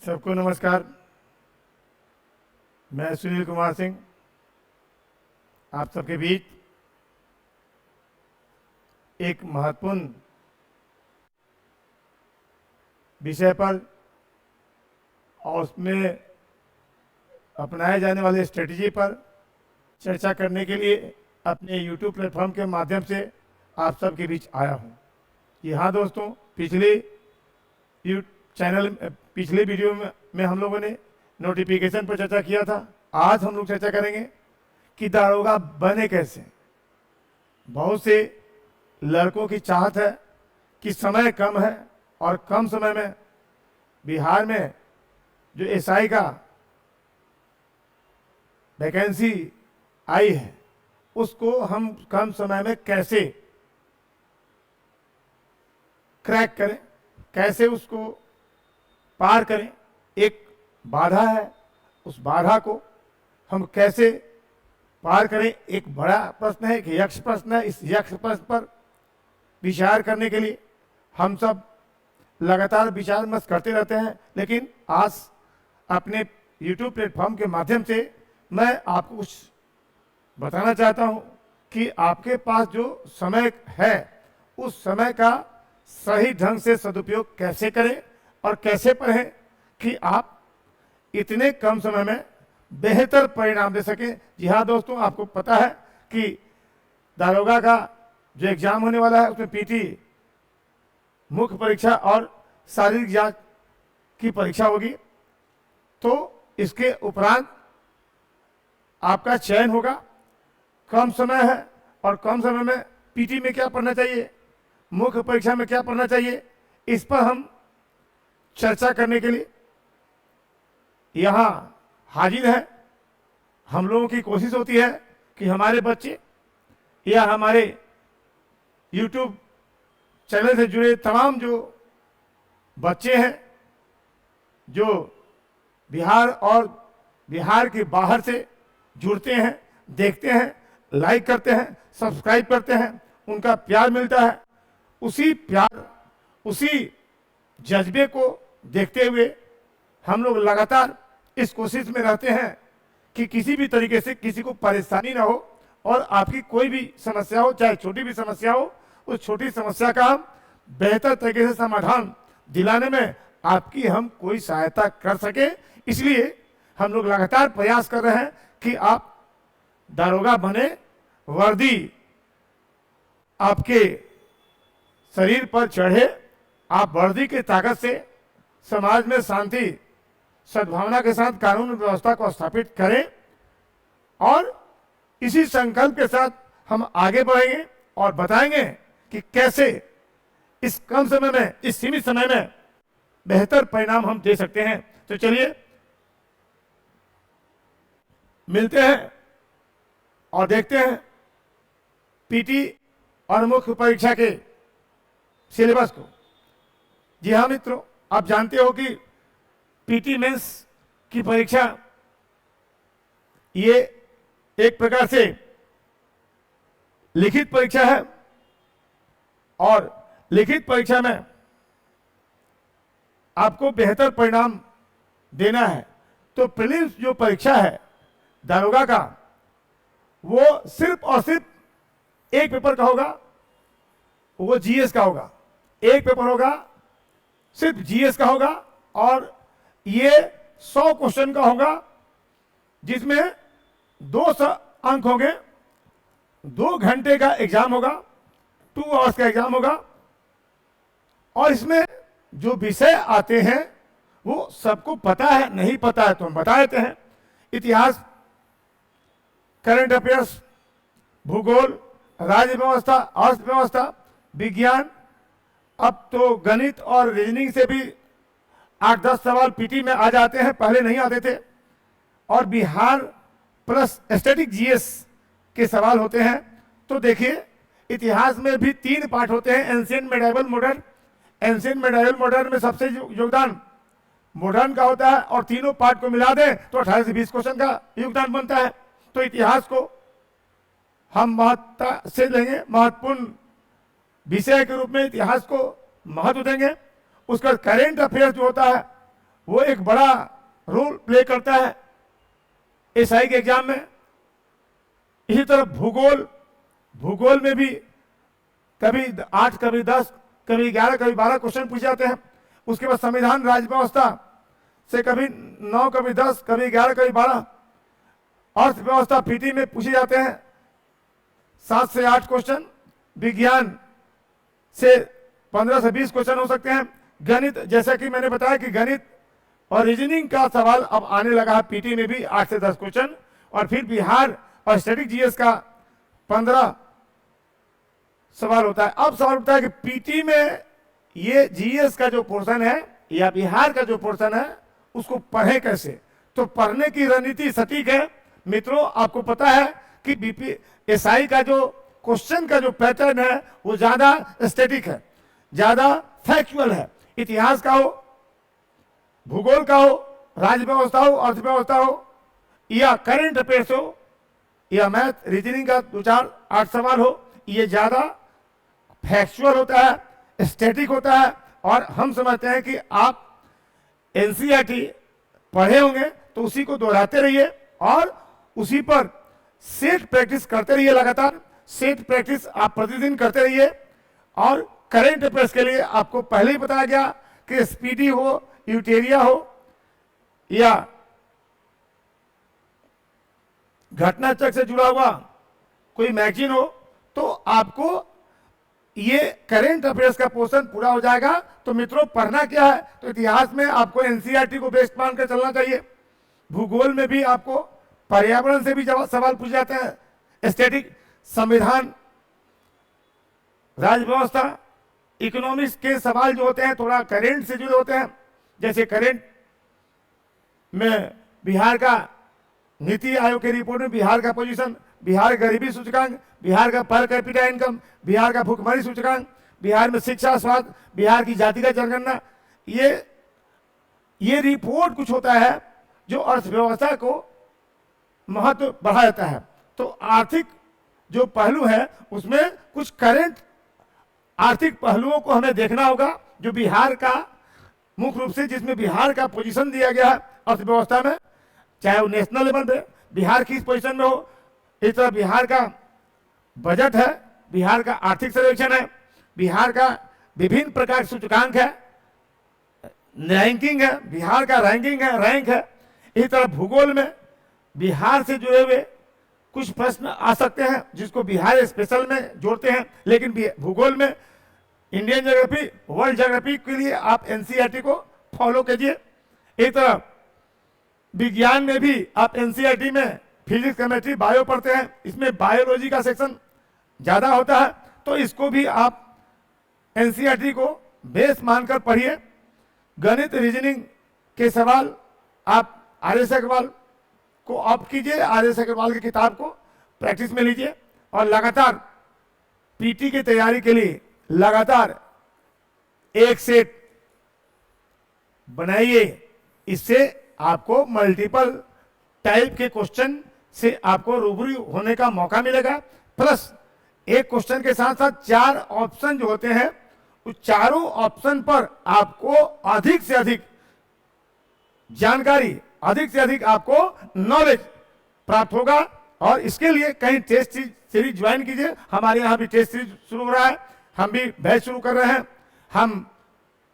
सबको नमस्कार। मैं सुनील कुमार सिंह आप सबके बीच एक महत्वपूर्ण विषय पर और उसमें अपनाए जाने वाले स्ट्रेटजी पर चर्चा करने के लिए अपने YouTube प्लेटफॉर्म के माध्यम से आप सबके बीच आया हूं। यहाँ दोस्तों, पिछले वीडियो में हम लोगों ने नोटिफिकेशन पर चर्चा किया था। आज हम लोग चर्चा करेंगे कि दारोगा बने कैसे। बहुत से लड़कों की चाहत है कि समय कम है और कम समय में बिहार में जो एसआई का वैकेंसी आई है उसको हम कम समय में कैसे क्रैक करें, कैसे उसको पार करें। एक बाधा है, उस बाधा को हम कैसे पार करें, एक बड़ा प्रश्न है, एक यक्ष प्रश्न है। इस यक्ष प्रश्न पर विचार करने के लिए हम सब लगातार विचार विमर्श करते रहते हैं, लेकिन आज अपने YouTube प्लेटफॉर्म के माध्यम से मैं आपको कुछ बताना चाहता हूं कि आपके पास जो समय है उस समय का सही ढंग से सदुपयोग कैसे करें और कैसे पढ़ें कि आप इतने कम समय में बेहतर परिणाम दे सकें। जी हाँ दोस्तों, आपको पता है कि दारोगा का जो एग्जाम होने वाला है उसमें पीटी मुख्य परीक्षा और शारीरिक जांच की परीक्षा होगी। तो इसके उपरांत आपका चयन होगा। कम समय है और कम समय में पीटी में क्या पढ़ना चाहिए, मुख्य परीक्षा में क्या पढ़ना चाहिए, इस पर हम चर्चा करने के लिए यहाँ हाजिर है। हम लोगों की कोशिश होती है कि हमारे बच्चे या हमारे YouTube चैनल से जुड़े तमाम जो बच्चे हैं जो बिहार और बिहार के बाहर से जुड़ते हैं, देखते हैं, लाइक करते हैं, सब्सक्राइब करते हैं, उनका प्यार मिलता है। उसी प्यार, उसी जज्बे को देखते हुए हम लोग लगातार इस कोशिश में रहते हैं कि किसी भी तरीके से किसी को परेशानी ना हो और आपकी कोई भी समस्या हो, चाहे छोटी भी समस्या हो, उस छोटी समस्या का हम बेहतर तरीके से समाधान दिलाने में आपकी हम कोई सहायता कर सके। इसलिए हम लोग लगातार प्रयास कर रहे हैं कि आप दारोगा बने, वर्दी आपके शरीर पर चढ़े, आप वर्दी की ताकत से समाज में शांति सद्भावना के साथ कानून व्यवस्था को स्थापित करें। और इसी संकल्प के साथ हम आगे बढ़ेंगे और बताएंगे कि कैसे इस कम समय में, इस सीमित समय में बेहतर परिणाम हम दे सकते हैं। तो चलिए मिलते हैं और देखते हैं पीटी और मुख्य परीक्षा के सिलेबस को। जी हाँ मित्रों, आप जानते हो कि पीटी मेंस की परीक्षा ये एक प्रकार से लिखित परीक्षा है और लिखित परीक्षा में आपको बेहतर परिणाम देना है। तो प्रीलिम्स जो परीक्षा है दारोगा का, वो सिर्फ और सिर्फ एक पेपर का होगा, वो जीएस का होगा। एक पेपर होगा, सिर्फ जीएस का होगा और ये 100 क्वेश्चन का होगा, जिसमें 200 अंक होंगे। 2 घंटे का एग्जाम होगा, 2 आवर्स का एग्जाम होगा। और इसमें जो विषय आते हैं वो सबको पता है, नहीं पता है तो हम बता देते हैं। इतिहास, करंट अफेयर्स, भूगोल, राज्य व्यवस्था, अर्थव्यवस्था, विज्ञान, अब तो गणित और रीजनिंग से भी 8-10 सवाल पीटी में आ जाते हैं, पहले नहीं आते थे। और बिहार प्लस स्टैटिक जीएस के सवाल होते हैं। तो देखिए, इतिहास में भी 3 पार्ट होते हैं, ancient, medieval, modern. Ancient, medieval, modern में सबसे योगदान मॉडर्न का होता है और तीनों पार्ट को मिला दें तो 18 से 20 क्वेश्चन का योगदान बनता है। तो इतिहास को हम महत्ता से लेंगे, महत्वपूर्ण विषय के रूप में इतिहास को महत्व देंगे। उसका करेंट अफेयर जो होता है वो एक बड़ा रोल प्ले करता है एसआई के एग्जाम में। इसी तरह भूगोल, भूगोल में भी कभी 8, कभी 10, कभी 11, कभी 12 क्वेश्चन पूछे जाते हैं। उसके बाद संविधान राज्य व्यवस्था से कभी 9, कभी 10, कभी 11, कभी 12। अर्थव्यवस्था पीटी में पूछे जाते हैं 7 से 8 क्वेश्चन। विज्ञान से 15 से 20 क्वेश्चन हो सकते हैं। गणित, जैसा कि मैंने बताया कि गणित और रीजनिंग का सवाल अब आने लगा है पीटी में भी 8 से 10 क्वेश्चन। और फिर बिहार और स्टैटिक जीएस का 15 सवाल होता है। अब सवाल उठता है कि पीटी में ये जीएस का जो पोर्शन है या बिहार का जो पोर्शन है उसको पढ़े कैसे। तो पढ़ने की रणनीति सटीक है मित्रों। आपको पता है कि बीपीएसआई का जो क्वेश्चन का जो पैटर्न है वो ज्यादा स्टैटिक है, ज्यादा फैक्चुअल है। इतिहास का हो, भूगोल का हो, राज्य व्यवस्था हो, अर्थव्यवस्था हो, या करंट अफेयर्स हो, या मैथ रीजनिंग का 2-4 8 सवाल हो, ये ज्यादा फैक्चुअल होता है, स्टैटिक होता है। और हम समझते हैं कि आप एनसीईआरटी पढ़े होंगे तो उसी को दोहराते रहिए और उसी पर सेट प्रैक्टिस करते रहिए। लगातार सेट प्रैक्टिस आप प्रतिदिन करते रहिए। और करंट अफेयर्स के लिए आपको पहले ही बताया गया कि स्पीडी हो, यूटेरिया हो, या घटना चक्र से जुड़ा हुआ कोई मैगजीन हो, तो आपको ये करंट अफेयर्स का पोर्शन पूरा हो जाएगा। तो मित्रों पढ़ना क्या है, तो इतिहास में आपको एनसीईआरटी को बेस्ट मानकर चलना चाहिए। भूगोल में भी आपको पर्यावरण से भी सवाल पूछे जाते हैं, स्टैटिक, संविधान, राज्य व्यवस्था, इकोनॉमिक्स के सवाल जो होते हैं थोड़ा करंट से जुड़े होते हैं। जैसे करंट में बिहार का नीति आयोग की रिपोर्ट में बिहार का पोजीशन, बिहार गरीबी सूचकांक, बिहार का पर कैपिटा इनकम, बिहार का भुखमरी सूचकांक, बिहार में शिक्षा, स्वास्थ्य, बिहार की जातिगत जनगणना, ये रिपोर्ट कुछ होता है जो अर्थव्यवस्था को महत्व बढ़ा देता है। तो आर्थिक जो पहलू है उसमें कुछ करंट आर्थिक पहलुओं को हमें देखना होगा, जो बिहार का मुख्य रूप से जिसमें बिहार का पोजीशन दिया गया है अर्थव्यवस्था में, चाहे वो नेशनल लेवल पे बिहार किस पोजीशन में हो। इस तरह बिहार का बजट है, बिहार का आर्थिक सर्वेक्षण है, बिहार का विभिन्न प्रकार के सूचकांक है, रैंकिंग है, बिहार का रैंकिंग है, रैंक है। इसी तरह भूगोल में बिहार से जुड़े हुए कुछ प्रश्न आ सकते हैं जिसको बिहार स्पेशल में जोड़ते हैं। लेकिन भूगोल में इंडियन ज्योग्राफी, वर्ल्ड ज्योग्राफी के लिए आप एनसीईआरटी को फॉलो कीजिए। एक तरह विज्ञान में भी आप एनसीईआरटी में फिजिक्स, केमिस्ट्री, बायो पढ़ते हैं, इसमें बायोलॉजी का सेक्शन ज्यादा होता है, तो इसको भी आप एनसीईआरटी को बेस मानकर पढ़िए। गणित, रीजनिंग के सवाल आप आर.एस. अग्रवाल को ऑप्ट कीजिए, आर.एस. अग्रवाल की किताब को प्रैक्टिस में लीजिए और लगातार पीटी की तैयारी के लिए लगातार एक सेट बनाइए। इससे आपको मल्टीपल टाइप के क्वेश्चन से आपको रूबरू होने का मौका मिलेगा। प्लस एक क्वेश्चन के साथ साथ 4 ऑप्शन जो होते हैं, उस चारों ऑप्शन पर आपको अधिक से अधिक जानकारी, अधिक से अधिक आपको नॉलेज प्राप्त होगा। और इसके लिए कहीं टेस्ट सीरीज ज्वाइन कीजिए। हमारे यहाँ भी टेस्ट सीरीज शुरू हो रहा है, हम भी बैच शुरू कर रहे हैं। हम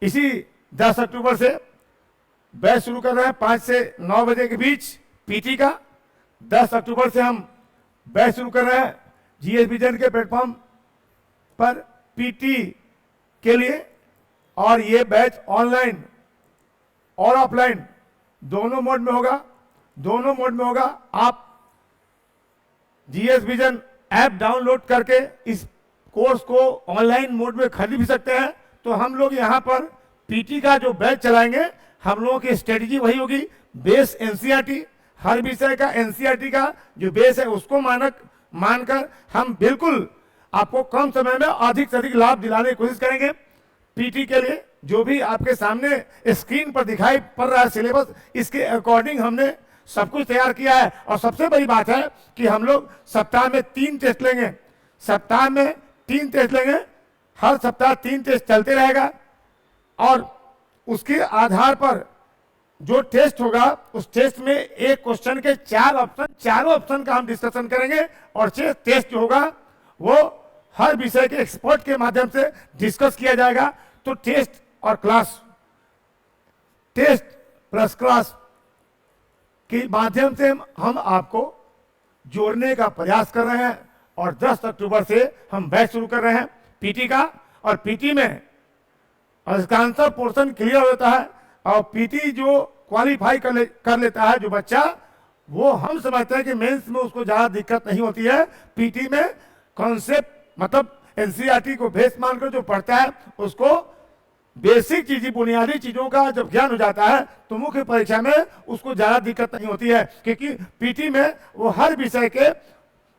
इसी 10 अक्टूबर से बैच शुरू कर रहे हैं 5 से 9 बजे के बीच पीटी का। 10 अक्टूबर से हम बैच शुरू कर रहे हैं जीएस विजन के प्लेटफॉर्म पर पीटी के लिए। और ये बैच ऑनलाइन और ऑफलाइन दोनों मोड में होगा, दोनों मोड में होगा। आप जीएस विजन ऐप डाउनलोड करके इस कोर्स को ऑनलाइन मोड में खरीद भी सकते हैं। तो हम लोग यहाँ पर पीटी का जो बैच चलाएंगे, हम लोगों की स्ट्रेटेजी वही होगी, बेस एनसीईआरटी, हर विषय का एनसीईआरटी का जो बेस है उसको मानक मानकर हम बिल्कुल आपको कम समय में अधिक से अधिक लाभ दिलाने की कोशिश करेंगे। पीटी के लिए जो भी आपके सामने स्क्रीन पर दिखाई पड़ रहा है सिलेबस, इसके अकॉर्डिंग हमने सब कुछ तैयार किया है। और सबसे बड़ी बात है कि हम लोग सप्ताह में 3 टेस्ट लेंगे, सप्ताह में 3 टेस्ट लेंगे, हर सप्ताह 3 टेस्ट चलते रहेगा। और उसके आधार पर जो टेस्ट होगा उस टेस्ट में एक क्वेश्चन के 4 ऑप्शन, चारों ऑप्शन का हम डिस्कशन करेंगे और टेस्ट जो होगा वो हर विषय के एक्सपर्ट के माध्यम से डिस्कस किया जाएगा। तो टेस्ट और क्लास, टेस्ट प्लस क्लास के माध्यम से हम आपको जोड़ने का प्रयास कर रहे हैं और 10 अक्टूबर से हम बैच शुरू कर रहे हैं पीटी का। और पीटी में अधिकांश पोर्शन क्लियर होता है और पीटी जो क्वालिफाई कर लेता है जो बच्चा, वो हम समझते हैं कि मेंस में उसको ज्यादा दिक्कत नहीं होती है। पीटी में कॉन्सेप्ट मतलब एनसीईआरटी को बेस मानकर जो पढ़ता है उसको बेसिक चीजें, बुनियादी चीजों का जब ज्ञान हो जाता है तो मुख्य परीक्षा में उसको ज्यादा दिक्कत नहीं होती है, क्योंकि पीटी में वो हर विषय के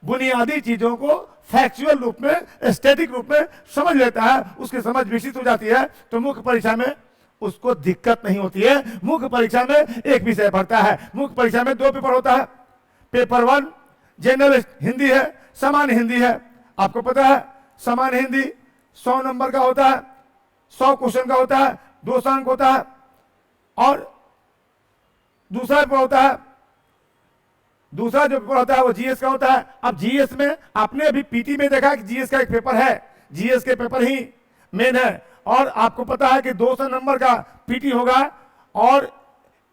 बुनियादी चीजों को फैक्चुअल रूप में, स्टैटिक रूप में समझ लेता है, उसकी समझ विकसित हो जाती है। तो मुख्य परीक्षा में उसको दिक्कत नहीं होती है। मुख्य परीक्षा में एक विषय पढ़ता है, मुख्य परीक्षा में 2 पेपर होता है। पेपर 1 जनरल हिंदी है, सामान्य हिंदी है। आपको पता है सामान्य हिंदी 100 नंबर का होता है, 100 क्वेश्चन का होता है, 200 अंक होता है। और दूसरा पेपर होता है, दूसरा जो पेपर होता है वो जीएस का होता है। अब जीएस में आपने अभी पीटी में देखा कि जीएस का एक पेपर है, जीएस के पेपर ही मेन है। और आपको पता है कि 200 नंबर का पीटी होगा और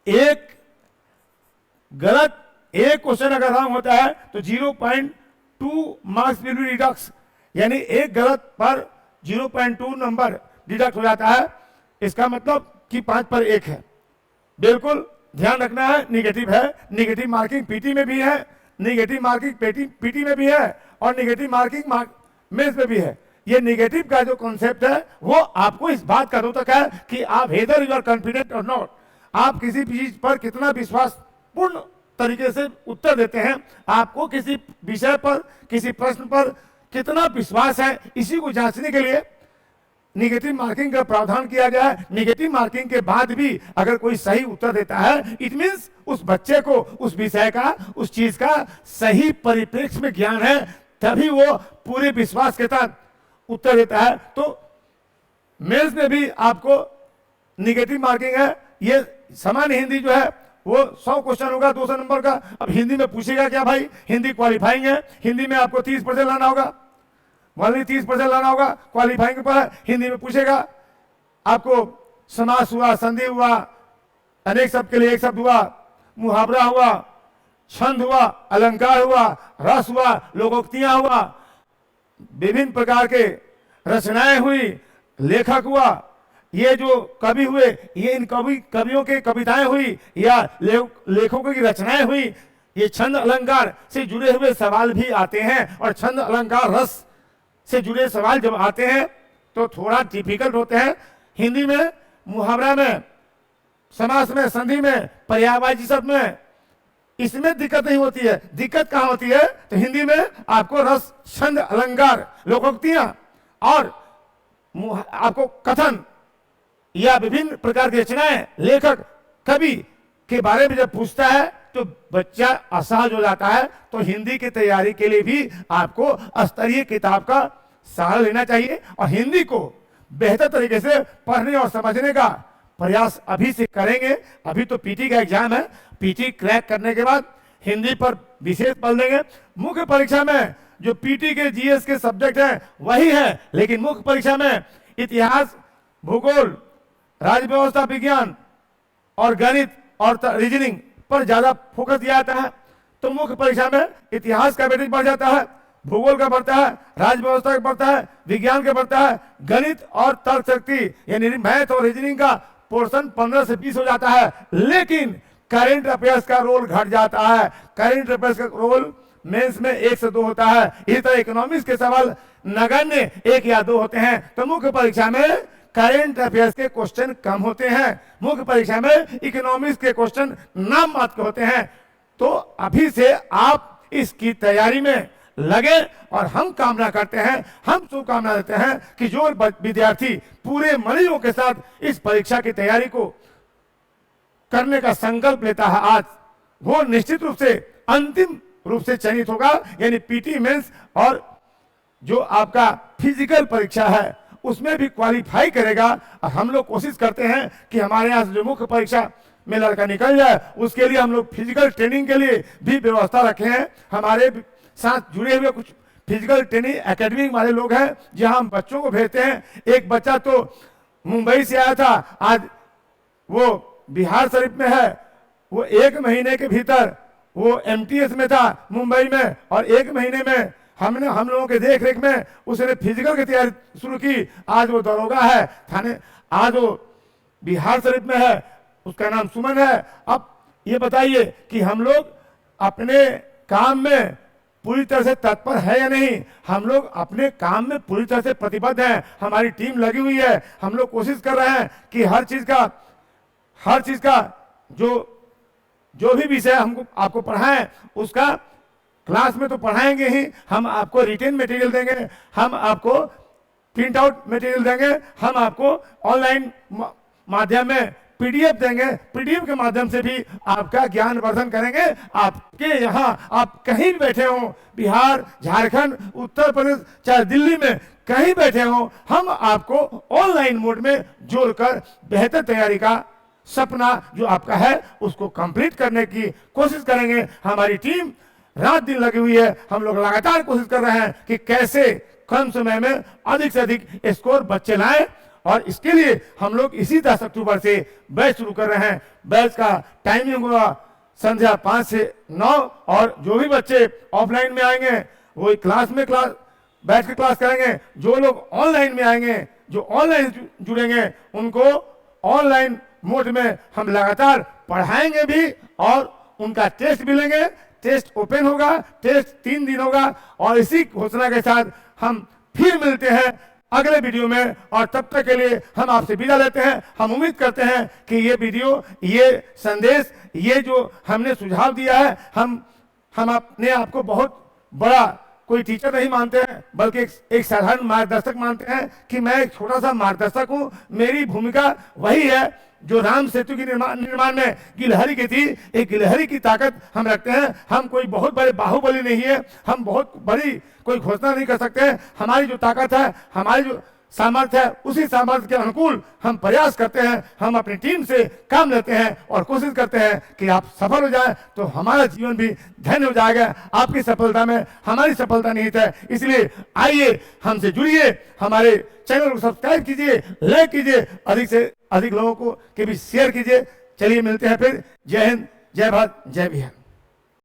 एक गलत एक क्वेश्चन अगर रॉन्ग होता है तो 0.2 मार्क्स विल बी डिडक्ट, यानी एक गलत पर 0.2 नंबर डिडक्ट हो जाता है। इसका मतलब कि 5 पर 1 है। बिल्कुल ध्यान रखना है, निगेटिव है। निगेटिव मार्किंग पीटी में भी है, निगेटिव मार्किंग पीटी में भी है और निगेटिव मार्किंग मेंस में भी है। ये निगेटिव का जो कॉन्सेप्ट है वो आपको इस बात का रोतक है कि आप वेदर यू आर कॉन्फिडेंट और नॉट, आप किसी चीज पर कितना विश्वास पूर्ण तरीके से उत्तर देते हैं, आपको किसी विषय पर, किसी प्रश्न पर कितना विश्वास है, इसी को जांचने के लिए निगेटिव मार्किंग का प्रावधान किया गया है। निगेटिव मार्किंग के बाद भी अगर कोई सही उत्तर देता है, इट मींस उस बच्चे को उस विषय का, उस चीज का सही परिप्रेक्ष्य में ज्ञान है, तभी वो पूरे विश्वास के साथ उत्तर देता है। तो मेंस में भी आपको निगेटिव मार्किंग है। ये सामान्य हिंदी जो है वो 100 क्वेश्चन होगा 200 नंबर का। अब हिंदी में पूछेगा क्या भाई, हिंदी क्वालिफाइंग है, हिंदी में आपको 30% लाना होगा, मान 30% लाना होगा, क्वालिफाइंग पर हिंदी में पूछेगा। आपको समास हुआ, संधि हुआ, अनेक शब्द के लिए एक शब्द हुआ, मुहावरा हुआ, छंद हुआ, अलंकार हुआ, रस हुआ, लोकोक्तियां हुआ, विभिन्न प्रकार के रचनाएं हुई, लेखक हुआ, ये जो कवि हुए, ये इन कवियों के कविताएं हुई या लेखकों की रचनाएं हुई। ये छंद अलंकार से जुड़े हुए सवाल भी आते हैं और छंद अलंकार रस से जुड़े सवाल जब आते हैं तो थोड़ा डिफिकल्ट होते हैं। हिंदी में, मुहावरा में, समास में, संधि में, पर्यायवाची शब्द में, इसमें दिक्कत नहीं होती है। दिक्कत कहां होती है तो हिंदी में आपको रस, छंद, अलंकार, लोकोक्तियां और आपको कथन या विभिन्न प्रकार की रचनाएं, लेखक, कवि के बारे में जब पूछता है तो बच्चा असहज हो जाता है। तो हिंदी की तैयारी के लिए भी आपको स्तरीय किताब का सहारा लेना चाहिए और हिंदी को बेहतर तरीके से पढ़ने और समझने का प्रयास अभी से करेंगे। अभी तो पीटी का एग्जाम है, पीटी क्रैक करने के बाद हिंदी पर विशेष बल देंगे। मुख्य परीक्षा में जो पीटी के जीएस के सब्जेक्ट हैं वही है, लेकिन मुख्य परीक्षा में इतिहास, भूगोल, राज्य व्यवस्था विज्ञान और गणित और रीजनिंग पर ज्यादा फोकस दिया जाता है। तो मुख्य परीक्षा में इतिहास का वेटेज बढ़ जाता है, भूगोल का बढ़ता है, राज्य व्यवस्था का बढ़ता है, विज्ञान का बढ़ता है, गणित और तर्क शक्ति यानी मैथ और रीजनिंग का पोर्शन 15 से 20 हो जाता है। लेकिन करंट अफेयर्स का रोल घट जाता है। करंट अफेयर्स का रोल मेंस में 1 से 2 होता है। इसी तरह इकोनॉमिक्स के सवाल नगण्य 1 या 2 होते हैं। तो मुख्य परीक्षा में करंट अफेयर्स के क्वेश्चन कम होते हैं, मुख्य परीक्षा में इकोनॉमिक्स के क्वेश्चन नाम मात्र होते हैं। तो अभी से आप इसकी तैयारी में लगे और हम कामना करते हैं, हम शुभकामना देते हैं कि जो विद्यार्थी पूरे मनोयोग के साथ इस परीक्षा की तैयारी को करने का संकल्प लेता है आज, वो निश्चित रूप से अंतिम रूप से चयनित होगा। यानी पीटी मेंस और जो आपका फिजिकल परीक्षा है उसमें भी क्वालिफाई करेगा। और हम लोग कोशिश करते हैं कि हमारे यहाँ जो मुख्य परीक्षा में लड़का निकल जाए, उसके लिए हम लोग फिजिकल ट्रेनिंग के लिए भी व्यवस्था रखे हैं। हमारे साथ जुड़े हुए कुछ फिजिकल ट्रेनिंग एकेडमी वाले लोग हैं, जहां हम बच्चों को भेजते हैं। एक बच्चा तो मुंबई से आया था, आज वो बिहार शरीफ में है। वो 1 महीने के भीतर वो एमटीएस में था मुंबई में, और 1 महीने में हम लोगों के देख रेख में उसने फिजिकल की तैयारी शुरू की। आज वो दरोगा है थाने, आज वो बिहार शरीफ में है, उसका नाम सुमन है। अब ये बताइए कि हम लोग अपने काम में पूरी तरह से तत्पर है या नहीं? हम लोग अपने काम में पूरी तरह से प्रतिबद्ध हैं, हमारी टीम लगी हुई है। हम लोग कोशिश कर रहे हैं कि हर चीज का जो भी विषय हमको आपको पढ़ाएं, उसका क्लास में तो पढ़ाएंगे ही, हम आपको रिटेन मटेरियल देंगे, हम आपको प्रिंट आउट मटेरियल देंगे, हम आपको ऑनलाइन माध्यम में पीडीएफ देंगे। पीडीएफ के माध्यम से भी आपका ज्ञान वर्धन करेंगे। आपके यहाँ आप कहीं भी बैठे हो, बिहार, झारखंड, उत्तर प्रदेश, चाहे दिल्ली में कहीं बैठे हो, हम आपको ऑनलाइन मोड में जोड़कर बेहतर तैयारी का सपना जो आपका है उसको कंप्लीट करने की कोशिश करेंगे। हमारी टीम रात दिन लगी हुई है। हम लोग लगातार कोशिश कर रहे हैं कि कैसे कम समय में अधिक से अधिक स्कोर बच्चे लाएं, और इसके लिए हम लोग इसी 10 अक्टूबर से बैच शुरू कर रहे हैं। बैच का टाइमिंग होगा संध्या 5 से 9, और जो भी बच्चे ऑफलाइन में आएंगे वो क्लास बैठ के क्लास करेंगे। जो लोग ऑनलाइन में आएंगे, जो ऑनलाइन जुड़ेंगे, उनको ऑनलाइन मोड में हम लगातार पढ़ाएंगे भी, और उनका टेस्ट भी लेंगे। टेस्ट ओपन होगा, टेस्ट 3 दिन होगा, और इसी घोषणा के साथ हम फिर मिलते हैं अगले वीडियो में, और तब तक के लिए हम आपसे विदा लेते हैं। हम उम्मीद करते हैं कि ये वीडियो, ये संदेश, ये जो हमने सुझाव दिया है, हम अपने आप को बहुत बड़ा कोई टीचर नहीं मानते हैं, बल्कि एक साधारण मार्गदर्शक मानते हैं कि मैं एक छोटा सा मार्गदर्शक हूँ। मेरी भूमिका वही है जो राम सेतु के निर्माण में गिलहरी की थी। एक गिलहरी की ताकत हम रखते हैं। हम कोई बहुत बड़े बाहुबली नहीं है, हम बहुत बड़ी कोई घोषणा नहीं कर सकते। हमारी जो ताकत है, हमारी जो सामर्थ्य है, उसी सामर्थ्य के अनुकूल हम प्रयास करते हैं। हम अपनी टीम से काम लेते हैं और कोशिश करते हैं कि आप सफल हो जाए, तो हमारा जीवन भी धन्य हो जाएगा। आपकी सफलता में हमारी सफलता निहित है। इसलिए आइए, हमसे जुड़िए, हमारे चैनल को सब्सक्राइब कीजिए, लाइक कीजिए, अधिक से अधिक लोगों को के भी शेयर कीजिए। चलिए मिलते हैं फिर। जय हिंद, जय भारत, जय बिहार।